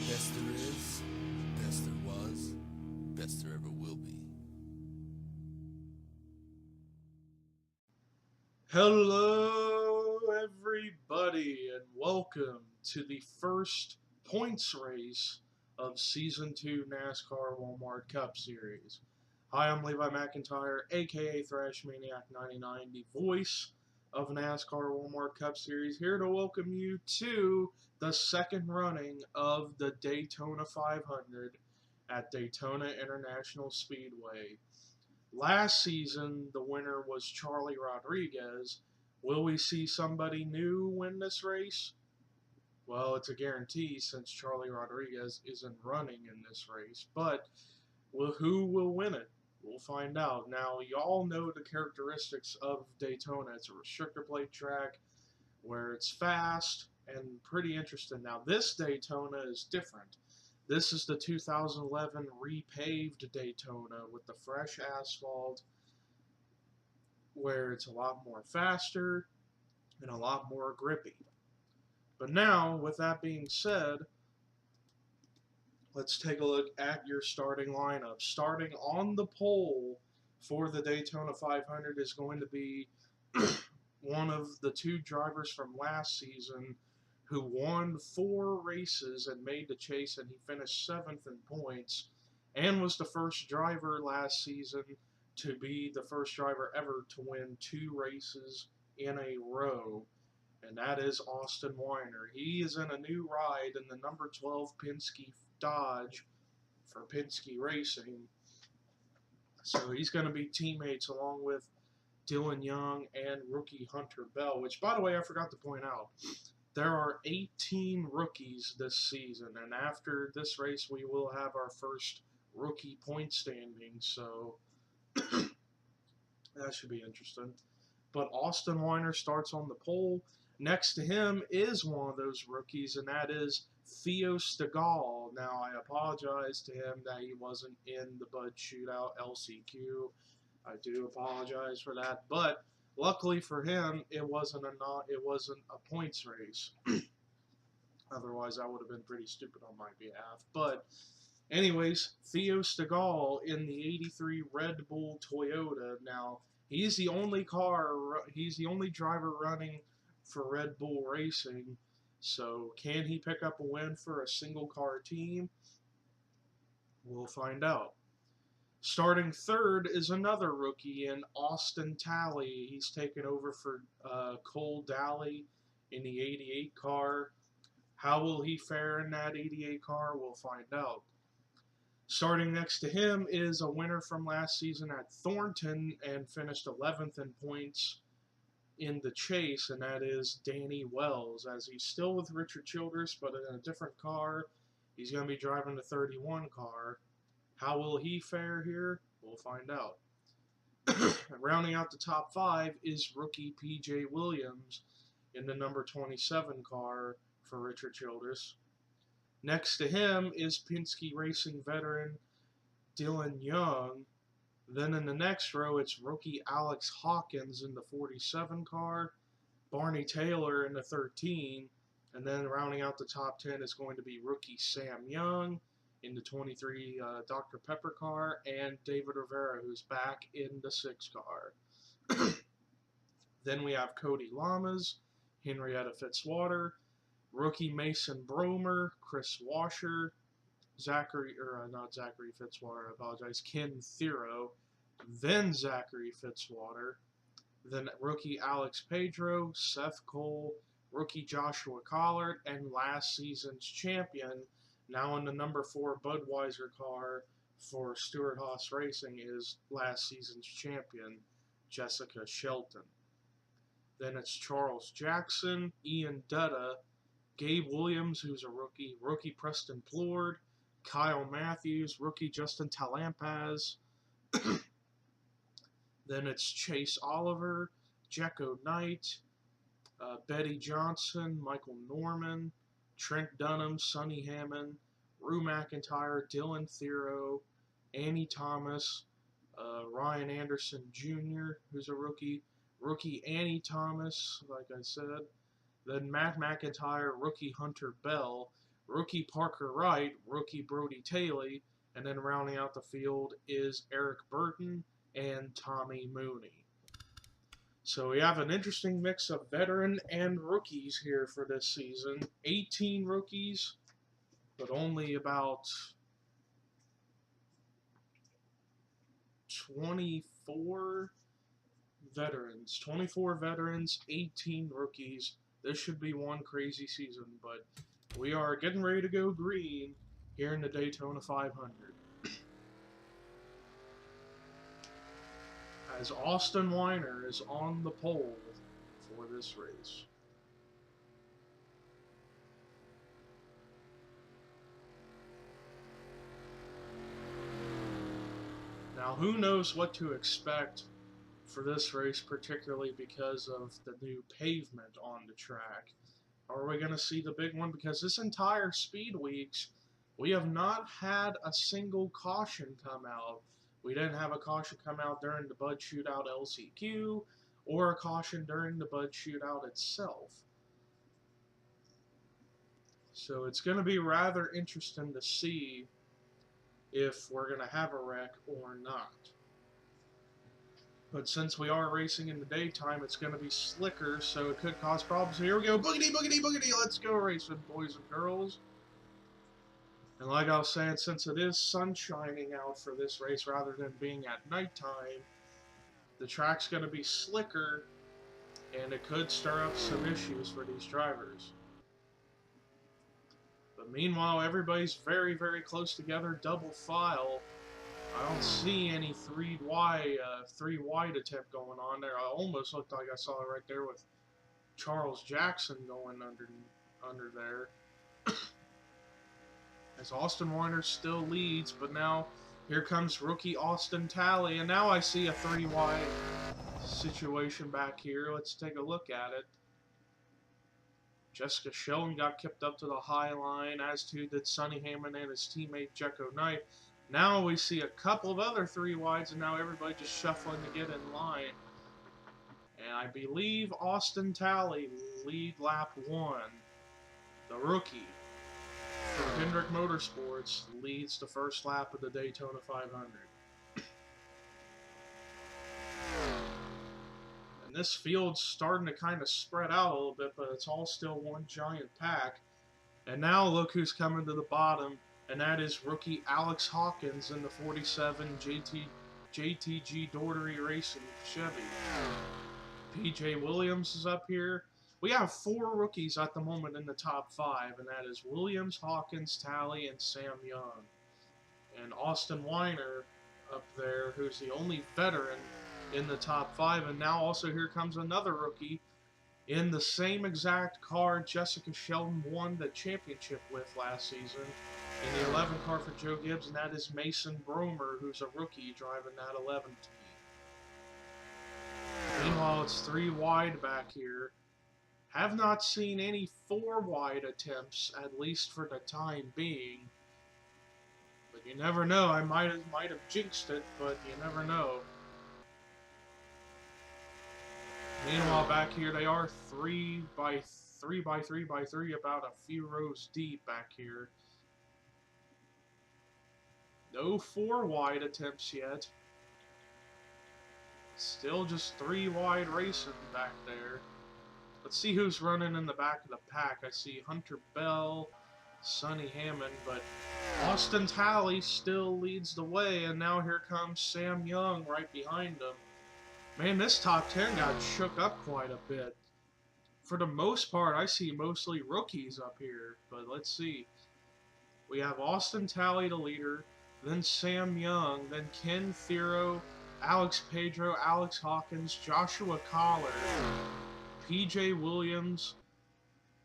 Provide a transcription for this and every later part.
Best there is, best there was, best there ever will be. Hello, everybody, and welcome to the first points race of Season 2 NASCAR Walmart Cup Series. Hi, I'm Levi McIntyre, aka Thrash Maniac 99, the voice of NASCAR Walmart Cup Series, here to welcome you to the second running of the Daytona 500 at Daytona International Speedway. Last season, the winner was Charlie Rodriguez. Will we see somebody new win this race? Well, it's a guarantee since Charlie Rodriguez isn't running in this race. But who will win it? We'll find out. Now, y'all know the characteristics of Daytona. It's a restrictor plate track where it's fast and pretty interesting. Now, this Daytona is different. This is the 2011 repaved Daytona with the fresh asphalt, where it's a lot more faster and a lot more grippy. But now, with that being said, let's take a look at your starting lineup. Starting on the pole for the Daytona 500 is going to be one of the two drivers from last season who won 4 races and made the chase, and he finished 7th in points, and was the first driver last season to be the first driver ever to win 2 races in a row, and that is Austin Weiner. He is in a new ride in the number 12 Penske Dodge for Penske Racing, so he's going to be teammates along with Dylan Young and rookie Hunter Bell, which, by the way, I forgot to point out. There are 18 rookies this season, and after this race, we will have our first rookie point standing, so that should be interesting. But Austin Weiner starts on the pole. Next to him is one of those rookies, and that is Theo Stegall. Now, I apologize to him that he wasn't in the Bud Shootout LCQ. I do apologize for that, but luckily for him, it wasn't a points race. Otherwise, I would have been pretty stupid on my behalf. But anyways, Theo Stegall in the '83 Red Bull Toyota. Now, he's the only driver running for Red Bull Racing. So, can he pick up a win for a single car team? We'll find out. Starting third is another rookie in Austin Talley. He's taken over for Cole Daly in the '88 car. How will he fare in that '88 car? We'll find out. Starting next to him is a winner from last season at Thornton and finished 11th in points in the chase, and that is Danny Wells, as he's still with Richard Childress, but in a different car. He's going to be driving the 31 car. How will he fare here? We'll find out. Rounding out the top 5 is rookie P.J. Williams in the number 27 car for Richard Childress. Next to him is Penske Racing veteran Dylan Young. Then in the next row, it's rookie Alex Hawkins in the 47 car, Barney Taylor in the 13, and then rounding out the top 10 is going to be rookie Sam Young in the 23 Dr. Pepper car, and David Rivera, who's back in the 6 car. Then we have Cody Lamas, Henrietta Fitzwater, rookie Mason Bromer, Chris Washer, not Zachary Fitzwater, I apologize, Ken Thero, then Zachary Fitzwater, then rookie Alex Pedro, Seth Cole, rookie Joshua Collard, and last season's champion, now in the number 4 Budweiser car for Stewart Haas Racing is last season's champion, Jessica Shelton. Then it's Charles Jackson, Ian Dutta, Gabe Williams, who's a rookie Preston Plord, Kyle Matthews, rookie Justin Talampaz. Then it's Chase Oliver, Jecko Knight, Betty Johnson, Michael Norman, Trent Dunham, Sonny Hammond, Rue McIntyre, Dylan Thero, Annie Thomas, Ryan Anderson Jr., who's a rookie Annie Thomas, like I said, then Matt McIntyre, rookie Hunter Bell, rookie Parker Wright, rookie Brody Taylor, and then rounding out the field is Eric Burton and Tommy Mooney. So we have an interesting mix of veteran and rookies here for this season. 18 rookies, but only about 24 veterans. 24 veterans, 18 rookies. This should be one crazy season, but we are getting ready to go green here in the Daytona 500. As Austin Weiner is on the pole for this race. Now, who knows what to expect for this race, particularly because of the new pavement on the track. Are we going to see the big one? Because this entire Speed Weeks, we have not had a single caution come out. We didn't have a caution come out during the Bud Shootout LCQ or a caution during the Bud Shootout itself. So it's going to be rather interesting to see if we're going to have a wreck or not. But since we are racing in the daytime, it's going to be slicker, so it could cause problems. So here we go. Boogity, boogity, boogity. Let's go racing, boys and girls. And like I was saying, since it is sun shining out for this race rather than being at nighttime, the track's going to be slicker, and it could stir up some issues for these drivers. But meanwhile, everybody's very, very close together, double file. I don't see any three wide attempt going on there. I almost looked like I saw it right there with Charles Jackson going under there. As Austin Weiner still leads, but now here comes rookie Austin Talley, and now I see a 3 wide situation back here. Let's take a look at it. Jessica Shelton got kicked up to the high line, as too did Sonny Hammond and his teammate Jecko Knight. Now we see a couple of other 3 wides, and now everybody just shuffling to get in line. And I believe Austin Talley lead lap 1. The rookie from Hendrick Motorsports leads the first lap of the Daytona 500. And this field's starting to kind of spread out a little bit, but it's all still one giant pack. And now look who's coming to the bottom, and that is rookie Alex Hawkins in the 47 JTG Daugherty Racing Chevy. PJ Williams is up here. We have 4 rookies at the moment in the top 5, and that is Williams, Hawkins, Talley, and Sam Young. And Austin Weiner up there, who's the only veteran in the top 5. And now also here comes another rookie in the same exact car Jessica Shelton won the championship with last season, in the 11 car for Joe Gibbs, and that is Mason Bromer, who's a rookie driving that 11 team. Meanwhile, it's 3 wide back here. Have not seen any 4 wide attempts, at least for the time being. But you never know. I might have jinxed it, but you never know. Meanwhile, back here they are 3 by 3 by 3 by 3, about a few rows deep back here. No 4 wide attempts yet. Still just 3 wide racing back there. Let's see who's running in the back of the pack. I see Hunter Bell, Sonny Hammond, but Austin Talley still leads the way, and now here comes Sam Young right behind him. Man, this top 10 got shook up quite a bit. For the most part, I see mostly rookies up here, but let's see. We have Austin Talley, the leader, then Sam Young, then Ken Thero, Alex Pedro, Alex Hawkins, Joshua Collard, PJ Williams,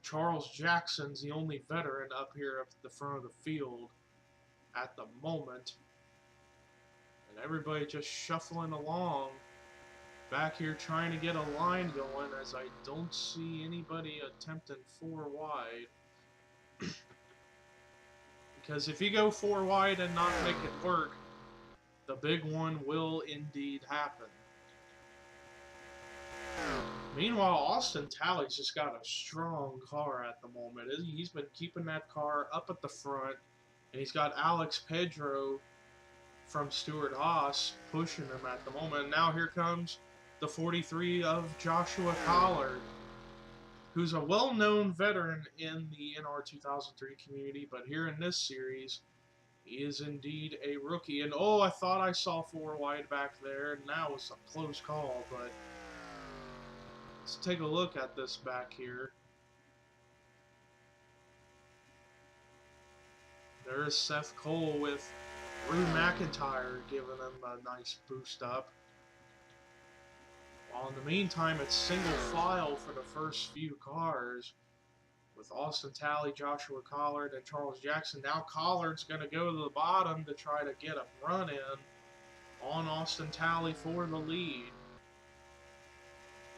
Charles Jackson's the only veteran up here at the front of the field at the moment. And everybody just shuffling along back here trying to get a line going, as I don't see anybody attempting 4 wide. Because if you go 4 wide and not make it work, the big one will indeed happen. Meanwhile, Austin Talley's just got a strong car at the moment. He's been keeping that car up at the front, and he's got Alex Pedro from Stewart Haas pushing him at the moment. And now here comes the 43 of Joshua Collard, who's a well-known veteran in the NR 2003 community, but here in this series, he is indeed a rookie. And oh, I thought I saw 4 wide back there, and that was a close call, but let's take a look at this back here. There's Seth Cole with Rue McIntyre giving him a nice boost up. While in the meantime, it's single file for the first few cars with Austin Talley, Joshua Collard, and Charles Jackson. Now Collard's going to go to the bottom to try to get a run in on Austin Talley for the lead.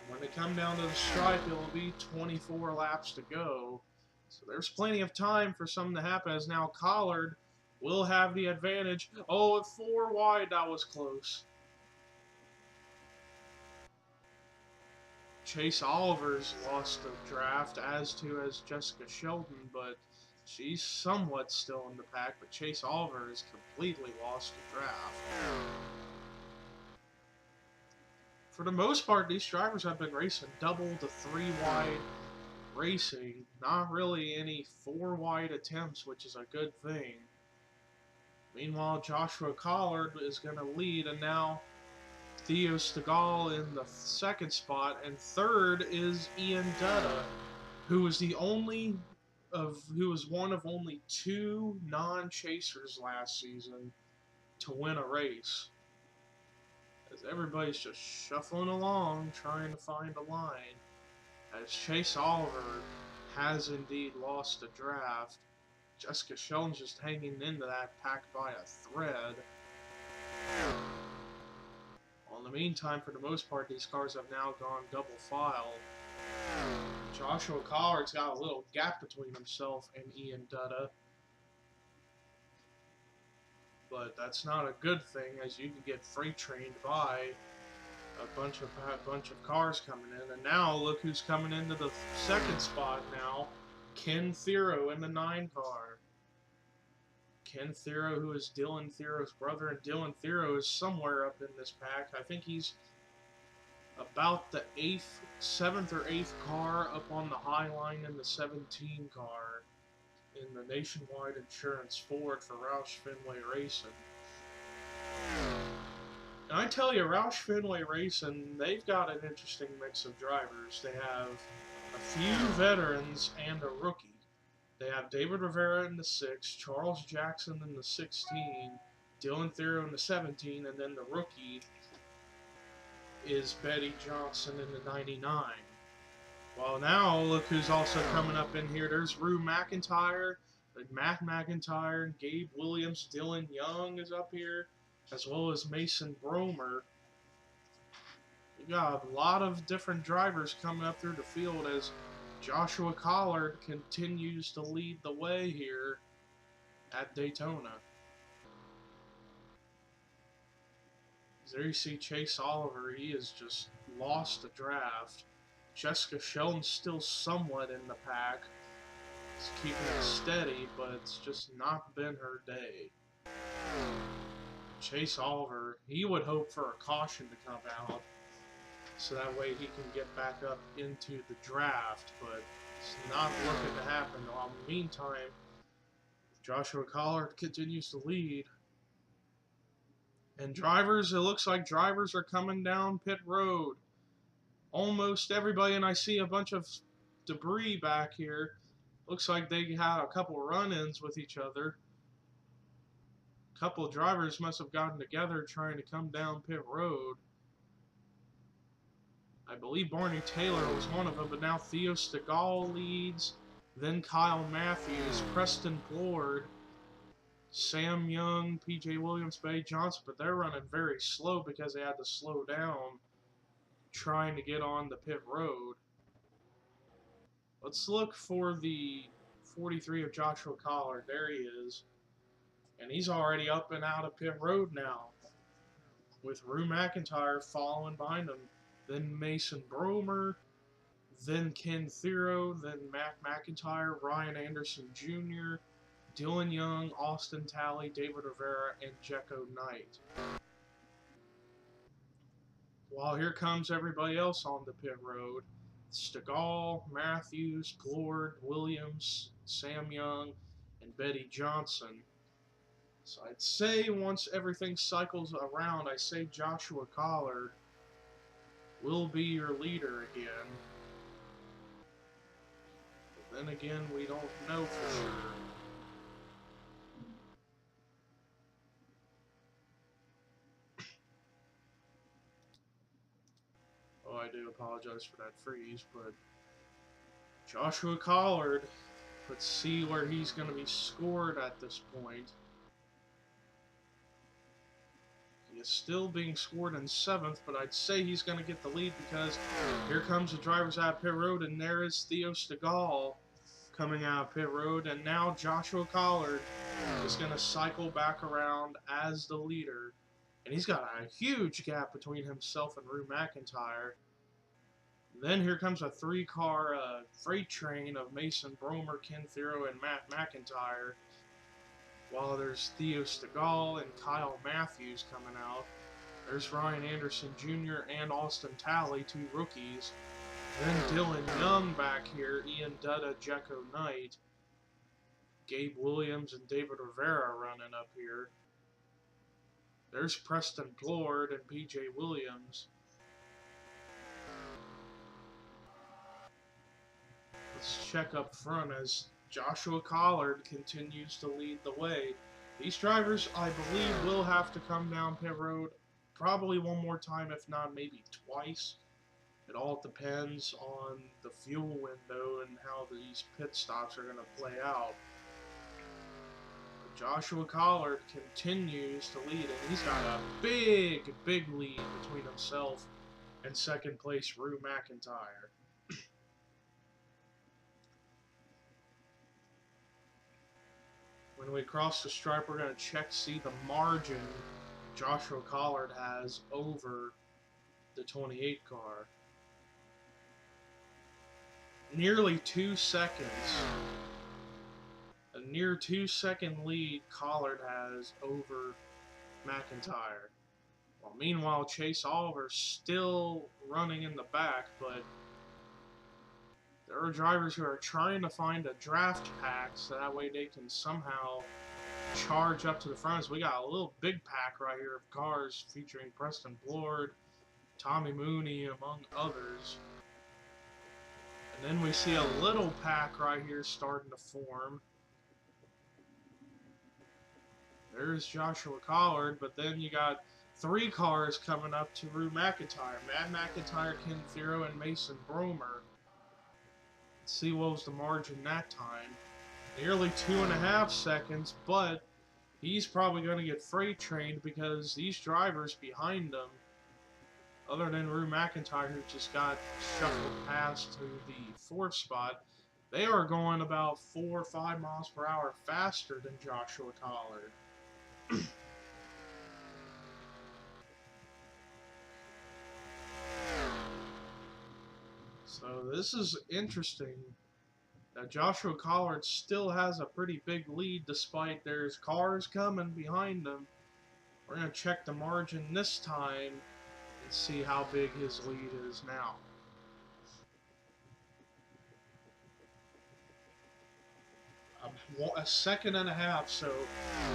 When they come down to the stripe, it will be 24 laps to go. So there's plenty of time for something to happen, as now Collard will have the advantage. Oh, at 4 wide, that was close. Chase Oliver's lost the draft, as Jessica Sheldon, but she's somewhat still in the pack. But Chase Oliver has completely lost the draft. For the most part, these drivers have been racing double to 3 wide racing. Not really any 4 wide attempts, which is a good thing. Meanwhile, Joshua Collard is going to lead, and now Theo Stegall in the 2nd spot, and 3rd is Ian Dutta, who was one of only 2 non-chasers last season to win a race. As everybody's just shuffling along, trying to find a line, as Chase Oliver has indeed lost the draft. Jessica Sheldon's just hanging into that pack by a thread. Well, in the meantime, for the most part, these cars have now gone double file. Joshua Collard's got a little gap between himself and Ian Dutta. But that's not a good thing, as you can get freight trained by a bunch of cars coming in. And now look who's coming into the 2nd spot now. Ken Thero in the 9 car. Ken Thero, who is Dylan Thero's brother, and Dylan Thero is somewhere up in this pack. I think he's about the 7th or 8th car up on the high line in the 17 car in the Nationwide Insurance Ford for Roush Fenway Racing. And I tell you, Roush Fenway Racing, they've got an interesting mix of drivers. They have a few veterans and a rookie. They have David Rivera in the 6, Charles Jackson in the 16, Dylan Thero in the 17, and then the rookie is Betty Johnson in the 99. Well, now look who's also coming up in here. There's Rue McIntyre, Matt McIntyre, and Gabe Williams. Dylan Young is up here, as well as Mason Bromer. We got a lot of different drivers coming up through the field as Joshua Collard continues to lead the way here at Daytona. There you see Chase Oliver. He has just lost the draft. Jessica Sheldon's still somewhat in the pack. She's keeping it steady, but it's just not been her day. Chase Oliver, he would hope for a caution to come out, so that way he can get back up into the draft, but it's not looking to happen. While in the meantime, Joshua Collard continues to lead. And drivers, it looks like drivers are coming down pit road. Almost everybody, and I see a bunch of debris back here. Looks like they had a couple run-ins with each other. A couple of drivers must have gotten together trying to come down pit road. I believe Barney Taylor was one of them, but now Theo Stegall leads. Then Kyle Matthews, Preston Plord, Sam Young, PJ Williams, Bay Johnson, but they're running very slow because they had to slow down trying to get on the pit road. Let's look for the 43 of Joshua Collard. There he is. And he's already up and out of pit road now, with Rue McIntyre following behind him. Then Mason Bromer, then Ken Thero, then Matt McIntyre, Ryan Anderson Jr., Dylan Young, Austin Talley, David Rivera, and Jekko Knight. While here comes everybody else on the pit road. Stegall, Matthews, Plord, Williams, Sam Young, and Betty Johnson. So I'd say once everything cycles around, I say Joshua Collard will be your leader again. But then again, we don't know for sure. Oh, I do apologize for that freeze, but Joshua Collard, let's see where he's going to be scored at this point. He is still being scored in 7th, but I'd say he's going to get the lead because here comes the drivers out of pit road, and there is Theo Stegall coming out of pit road, and now Joshua Collard is going to cycle back around as the leader, and he's got a huge gap between himself and Rue McIntyre. Then here comes a 3-car freight train of Mason Bromer, Ken Thero, and Matt McIntyre, while there's Theo Stegall and Kyle Matthews coming out. There's Ryan Anderson Jr. and Austin Talley, 2 rookies. Then Dylan Young back here, Ian Dutta, Jekko Knight, Gabe Williams, and David Rivera running up here. There's Preston Plord and PJ Williams. Let's check up front as Joshua Collard continues to lead the way. These drivers, I believe, will have to come down pit road probably one more time, if not maybe twice. It all depends on the fuel window and how these pit stops are going to play out. But Joshua Collard continues to lead, and he's got a big, big lead between himself and second place Rue McIntyre. When we cross the stripe, we're going to check to see the margin Joshua Collard has over the 28 car. Nearly 2 seconds. A near 2-second lead Collard has over McIntyre. Well, meanwhile, Chase Oliver's still running in the back, but there are drivers who are trying to find a draft pack so that way they can somehow charge up to the front. So we got a little big pack right here of cars featuring Preston Plord, Tommy Mooney, among others. And then we see a little pack right here starting to form. There's Joshua Collard, but then you got 3 cars coming up to Rue McIntyre. Matt McIntyre, Ken Thero, and Mason Bromer. Let's see what was the margin that time. Nearly 2.5 seconds, but he's probably going to get freight trained because these drivers behind him, other than Rue McIntyre, who just got shuffled past to the 4th spot, they are going about 4 or 5 miles per hour faster than Joshua Collard. So this is interesting that Joshua Collard still has a pretty big lead despite there's cars coming behind him. We're going to check the margin this time and see how big his lead is now. A second and a half, so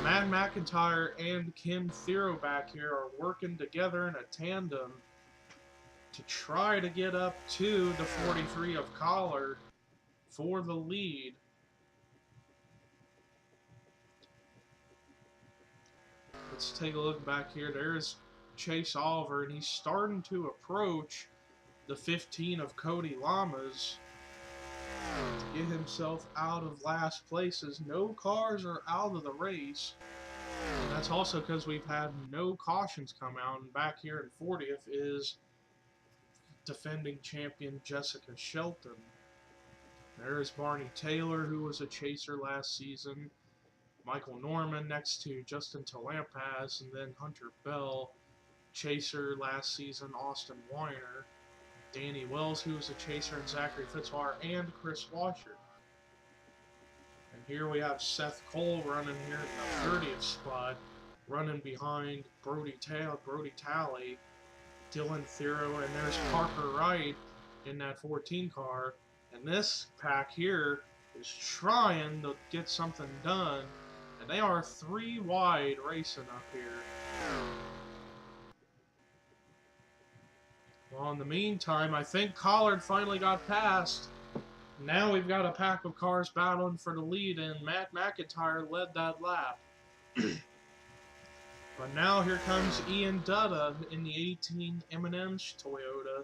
Matt McIntyre and Ken Thero back here are working together in a tandem to try to get up to the 43 of Collard for the lead. Let's take a look back here. There's Chase Oliver, and he's starting to approach the 15 of Cody Lamas to get himself out of last places. No cars are out of the race. And that's also because we've had no cautions come out. And back here in 40th is defending champion Jessica Shelton. There's Barney Taylor, who was a chaser last season. Michael Norman next to Justin Talampas, and then Hunter Bell, chaser last season. Austin Weiner, Danny Wells, who was a chaser, and Zachary Fitzwater, and Chris Washer. And here we have Seth Cole running here in the 30th spot, running behind Brody Talley, Dylan Thero, and there's Parker Wright in that 14 car. And this pack here is trying to get something done, and they are 3 wide racing up here. Well, in the meantime, I think Collard finally got past. Now we've got a pack of cars battling for the lead, and Matt McIntyre led that lap. But now here comes Ian Dutta in the 18 M&M's Toyota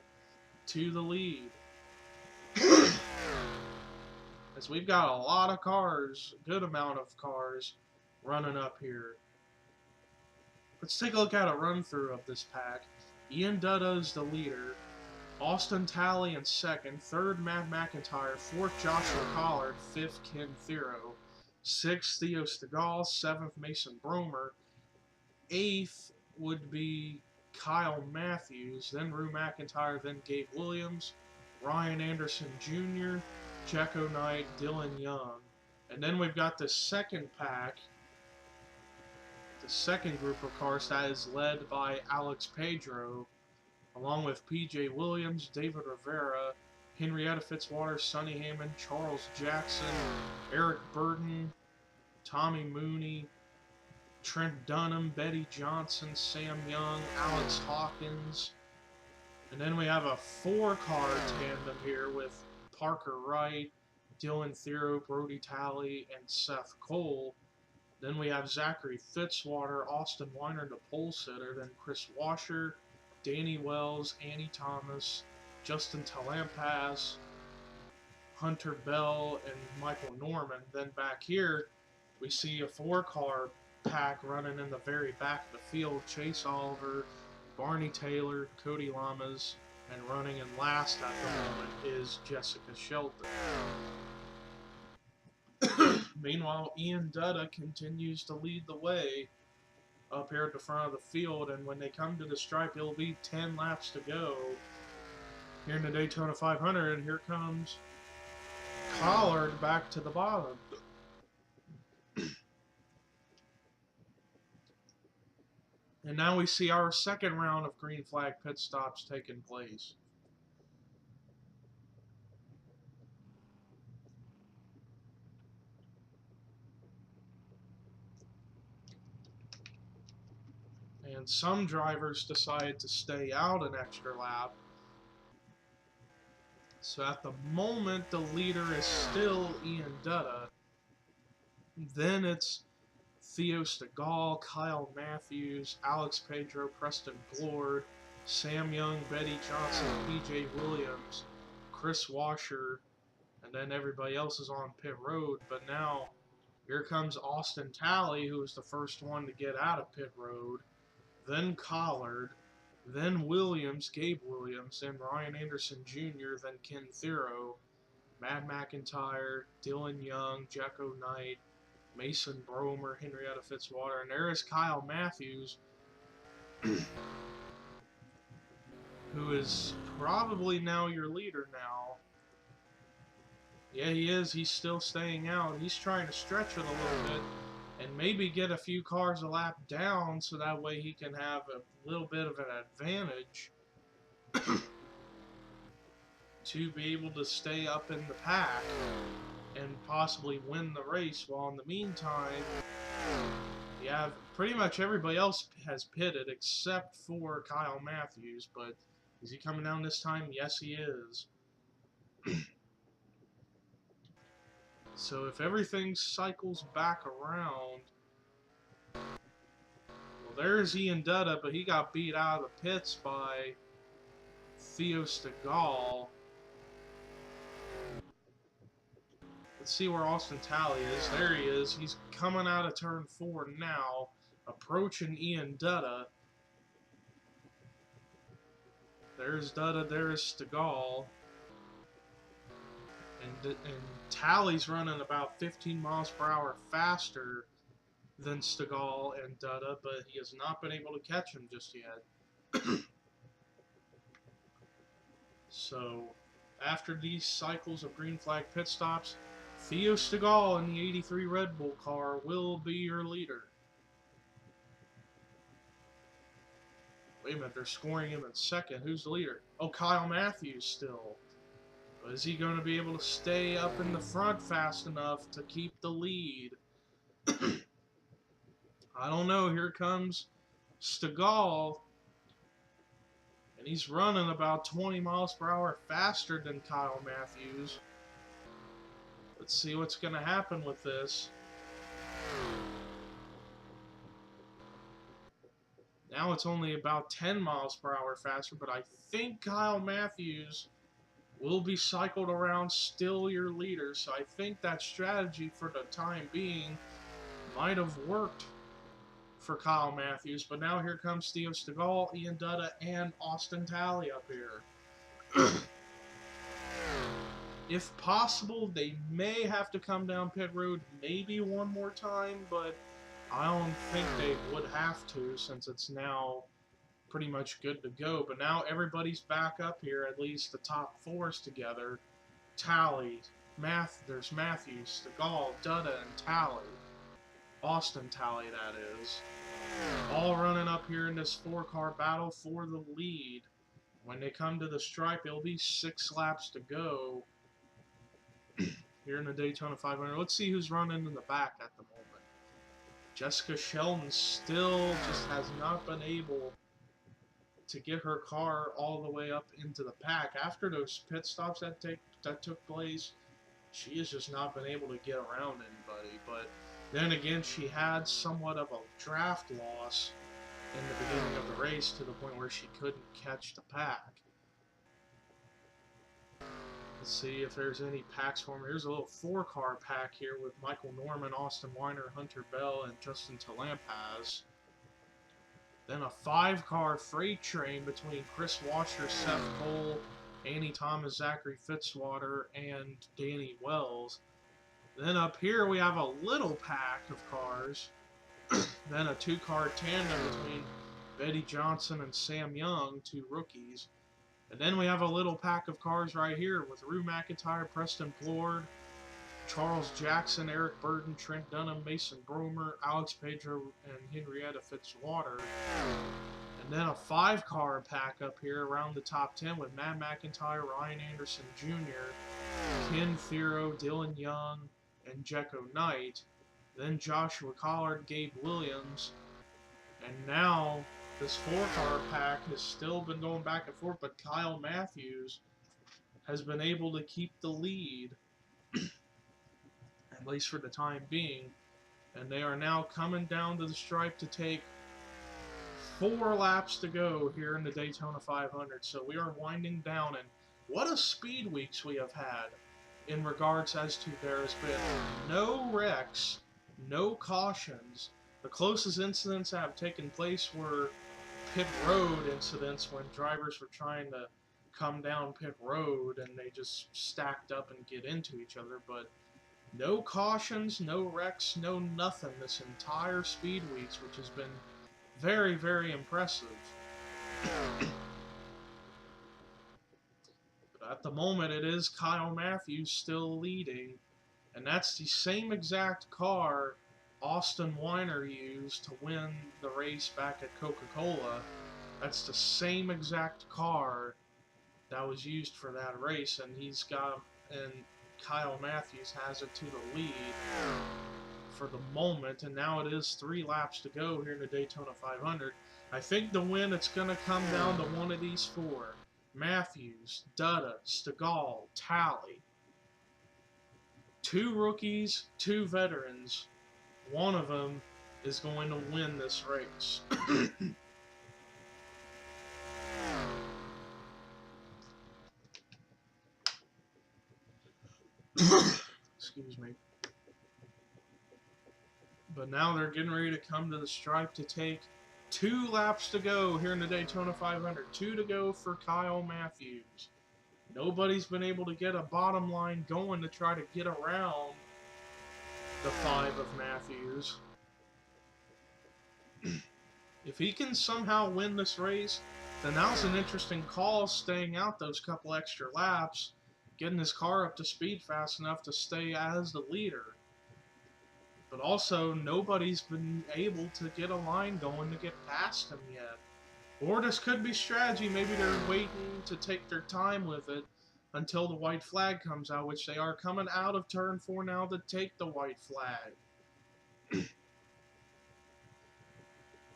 to the lead. As we've got a lot of cars, a good amount of cars, running up here. Let's take a look at a run-through of this pack. Ian Dutta is the leader. Austin Talley in second. Third, Matt McIntyre. Fourth, Joshua Collard. Fifth, Ken Thero. Sixth, Theo Stegall. Seventh, Mason Bromer. Eighth would be Kyle Matthews. Then Rue McIntyre. Then Gabe Williams. Ryan Anderson Jr., Jacko Knight, Dylan Young. And then we've got the second pack, the second group of cars that is led by Alex Pedro, along with PJ Williams, David Rivera, Henrietta Fitzwater, Sonny Hammond, Charles Jackson, Eric Burden, Tommy Mooney, Trent Dunham, Betty Johnson, Sam Young, Alex Hawkins. And then we have a 4-car tandem here with Parker Wright, Dylan Thero, Brody Talley, and Seth Cole. Then we have Zachary Fitzwater, Austin Weiner, the pole sitter, then Chris Washer, Danny Wells, Annie Thomas, Justin Talampas, Hunter Bell, and Michael Norman. Then back here, we see a 4-car pack running in the very back of the field. Chase Oliver, Barney Taylor, Cody Lamas, and running in last at the moment is Jessica Shelton. Meanwhile, Ian Dutta continues to lead the way up here at the front of the field, and when they come to the stripe, it'll be 10 laps to go here in the Daytona 500, and here comes Collard back to the bottom. And now we see our second round of green flag pit stops taking place. And some drivers decide to stay out an extra lap. So at the moment, the leader is still Ian Dutta. Then it's Theo Stegall, Kyle Matthews, Alex Pedro, Preston Blord, Sam Young, Betty Johnson, PJ Williams, Chris Washer, and then everybody else is on pit road. But now here comes Austin Talley, who was the first one to get out of pit road. Then Collard, then Williams, Gabe Williams, then Ryan Anderson Jr., then Ken Thero, Matt McIntyre, Dylan Young, Jacko Knight, Mason Bromer, Henrietta Fitzwater, and there is Kyle Matthews, who is probably now your leader now. Yeah, he is. He's still staying out. He's trying to stretch it a little bit and maybe get a few cars a lap down so that way he can have a little bit of an advantage to be able to stay up in the pack and possibly win the race. While in the meantime, you have pretty much everybody else has pitted except for Kyle Matthews. But is he coming down this time? Yes, he is. So if everything cycles back around, well, Well, there's Ian Dutta, but he got beat out of the pits by Theo Stegall. Let's see where Austin Talley is. There he is. He's coming out of turn 4 now, approaching Ian Dutta. There's Dutta, there's Stegall. And Talley's running about 15 miles per hour faster than Stegall and Dutta, but he has not been able to catch him just yet. So, after these cycles of green flag pit stops, Theo Stegall in the 83 Red Bull car will be your leader. Wait a minute, they're scoring him in second. Who's the leader? Oh, Kyle Matthews still. But is he going to be able to stay up in the front fast enough to keep the lead? I don't know. Here comes Stegall. And he's running about 20 miles per hour faster than Kyle Matthews. Let's see what's going to happen with this. Now it's only about 10 miles per hour faster, but I think Kyle Matthews will be cycled around, still your leader. So I think that strategy for the time being might have worked for Kyle Matthews. But now here comes Theo Stegall, Ian Dutta, and Austin Talley up here. If possible, they may have to come down pit road maybe one more time, but I don't think they would have to, since it's now pretty much good to go. But now everybody's back up here, at least the top 4's together. Talley, there's Matthews, Stegall, Dutta, and Talley. Austin Talley, that is. All running up here in this 4-car battle for the lead. When they come to the stripe, it'll be 6 laps to go here in the Daytona 500. Let's see who's running in the back at the moment. Jessica Sheldon still just has not been able to get her car all the way up into the pack. After those pit stops that took place, she has just not been able to get around anybody. But then again, she had somewhat of a draft loss in the beginning of the race to the point where she couldn't catch the pack. Let's see if there's any packs for me. Here's a little 4-car pack here with Michael Norman, Austin Weiner, Hunter Bell, and Justin Talampaz. Then a 5-car freight train between Chris Washer, Seth Cole, Annie Thomas, Zachary Fitzwater, and Danny Wells. Then up here we have a little pack of cars. Then a 2-car tandem between Betty Johnson and Sam Young, 2 rookies. And then we have a little pack of cars right here with Rue McIntyre, Preston Plord, Charles Jackson, Eric Burden, Trent Dunham, Mason Bromer, Alex Pedro, and Henrietta Fitzwater. And then a 5-car pack up here around the top 10 with Matt McIntyre, Ryan Anderson Jr., Ken Firo, Dylan Young, and Jekko Knight. Then Joshua Collard, Gabe Williams. And now this 4-car pack has still been going back and forth, but Kyle Matthews has been able to keep the lead, at least for the time being. And they are now coming down to the stripe to take 4 laps to go here in the Daytona 500. So we are winding down, and what a speed weeks we have had in regards as to there has been no wrecks, no cautions. The closest incidents that have taken place were pit road incidents when drivers were trying to come down pit road and they just stacked up and get into each other. But no cautions, no wrecks, no nothing this entire speed weeks, which has been very, very impressive. But at the moment, it is Kyle Matthews still leading, and that's the same exact car Austin Weiner used to win the race back at Coca-Cola. That's the same exact car that was used for that race, and Kyle Matthews has it to the lead for the moment, and now it is 3 laps to go here in the Daytona 500. I think the win, it's going to come down to one of these 4. Matthews, Dutta, Stegall, Talley. 2 rookies, 2 veterans. One of them is going to win this race. Excuse me. But now they're getting ready to come to the stripe to take 2 laps to go here in the Daytona 500. 2 to go for Kyle Matthews. Nobody's been able to get a bottom line going to try to get around the 5 of Matthews. If he can somehow win this race, then that was an interesting call, staying out those couple extra laps, getting his car up to speed fast enough to stay as the leader. But also, nobody's been able to get a line going to get past him yet. Or this could be strategy. Maybe they're waiting to take their time with it until the white flag comes out, which they are coming out of turn 4 now to take the white flag.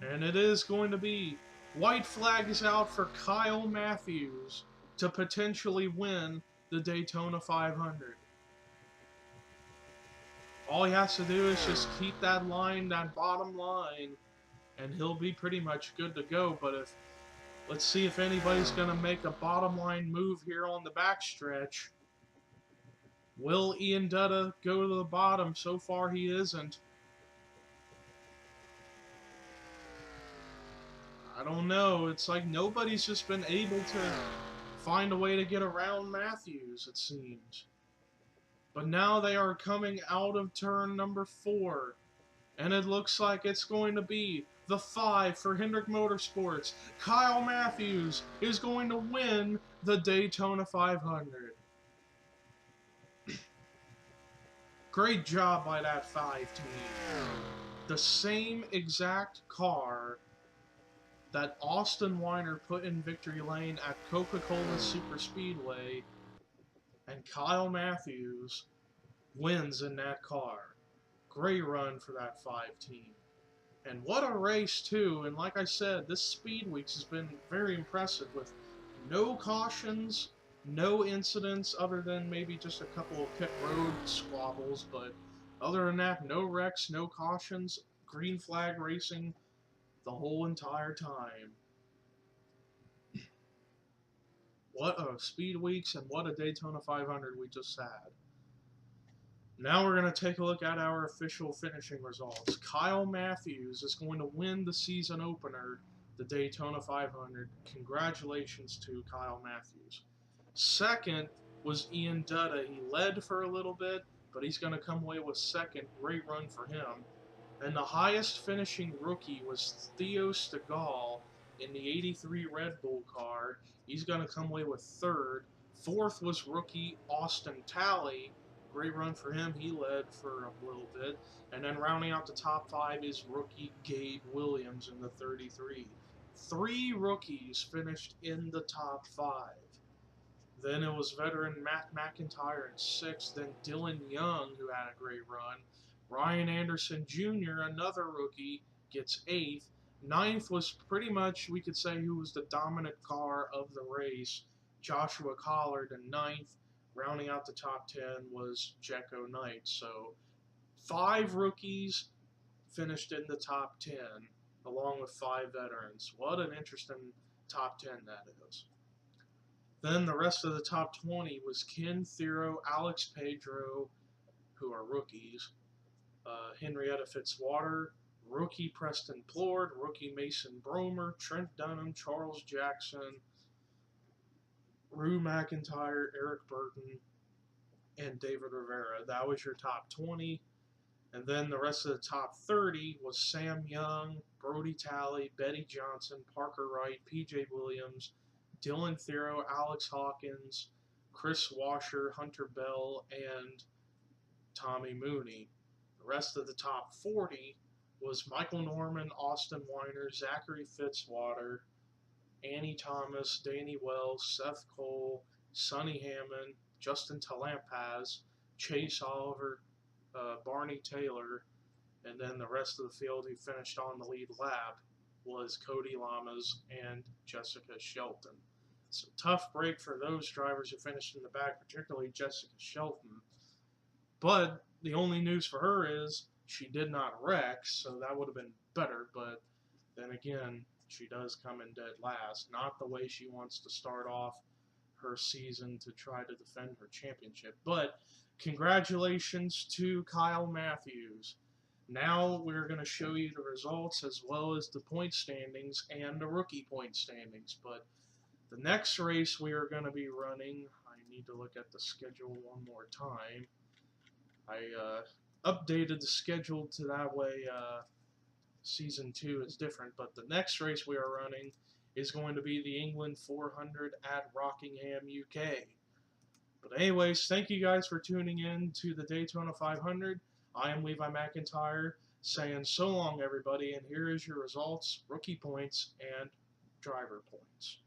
And it is going to be white flag is out for Kyle Matthews to potentially win the Daytona 500. All he has to do is just keep that line, that bottom line, and he'll be pretty much good to go. But let's see if anybody's going to make a bottom line move here on the backstretch. Will Ian Dutta go to the bottom? So far he isn't. I don't know. It's like nobody's just been able to find a way to get around Matthews, it seems. But now they are coming out of turn number 4. And it looks like it's going to be the 5 for Hendrick Motorsports. Kyle Matthews is going to win the Daytona 500. Great job by that 5 team. The same exact car that Austin Weiner put in victory lane at Coca-Cola Super Speedway, and Kyle Matthews wins in that car. Great run for that 5 team. And what a race, too. And like I said, this Speed Weeks has been very impressive with no cautions, no incidents other than maybe just a couple of pit road squabbles. But other than that, no wrecks, no cautions, green flag racing the whole entire time. What a Speed Weeks and what a Daytona 500 we just had. Now we're going to take a look at our official finishing results. Kyle Matthews is going to win the season opener, the Daytona 500. Congratulations to Kyle Matthews. Second was Ian Dutta. He led for a little bit, but he's going to come away with second. Great run for him. And the highest finishing rookie was Theo Stegall in the 83 Red Bull car. He's going to come away with third. Fourth was rookie Austin Talley. Great run for him. He led for a little bit. And then rounding out the top 5 is rookie Gabe Williams in the 33. 3 rookies finished in the top 5. Then it was veteran Matt McIntyre in 6th. Then Dylan Young, who had a great run. Ryan Anderson Jr., another rookie, gets 8th. 9th was pretty much, we could say, who was the dominant car of the race. Joshua Collard in 9th. Rounding out the top 10 was Jekko Knight. So 5 rookies finished in the top 10, along with 5 veterans. What an interesting top 10 that is. Then the rest of the top 20 was Ken Thero, Alex Pedro, who are rookies, Henrietta Fitzwater, rookie Preston Plord, rookie Mason Bromer, Trent Dunham, Charles Jackson, Rue McIntyre, Eric Burton, and David Rivera. That was your top 20. And then the rest of the top 30 was Sam Young, Brody Talley, Betty Johnson, Parker Wright, PJ Williams, Dylan Thero, Alex Hawkins, Chris Washer, Hunter Bell, and Tommy Mooney. The rest of the top 40 was Michael Norman, Austin Weiner, Zachary Fitzwater, Annie Thomas, Danny Wells, Seth Cole, Sonny Hammond, Justin Talampaz, Chase Oliver, Barney Taylor, and then the rest of the field who finished on the lead lap was Cody Lamas and Jessica Shelton. So tough break for those drivers who finished in the back, particularly Jessica Shelton. But the only news for her is She did not wreck, so that would have been better, but then again, she does come in dead last. Not the way she wants to start off her season to try to defend her championship. But congratulations to Kyle Matthews. Now we're going to show you the results as well as the point standings and the rookie point standings. But the next race we are going to be running, I need to look at the schedule one more time. I updated the schedule to that way Season 2 is different, but the next race we are running is going to be the England 400 at Rockingham, UK. But anyways, thank you guys for tuning in to the Daytona 500. I am Levi McIntyre saying so long, everybody, and here is your results, rookie points, and driver points.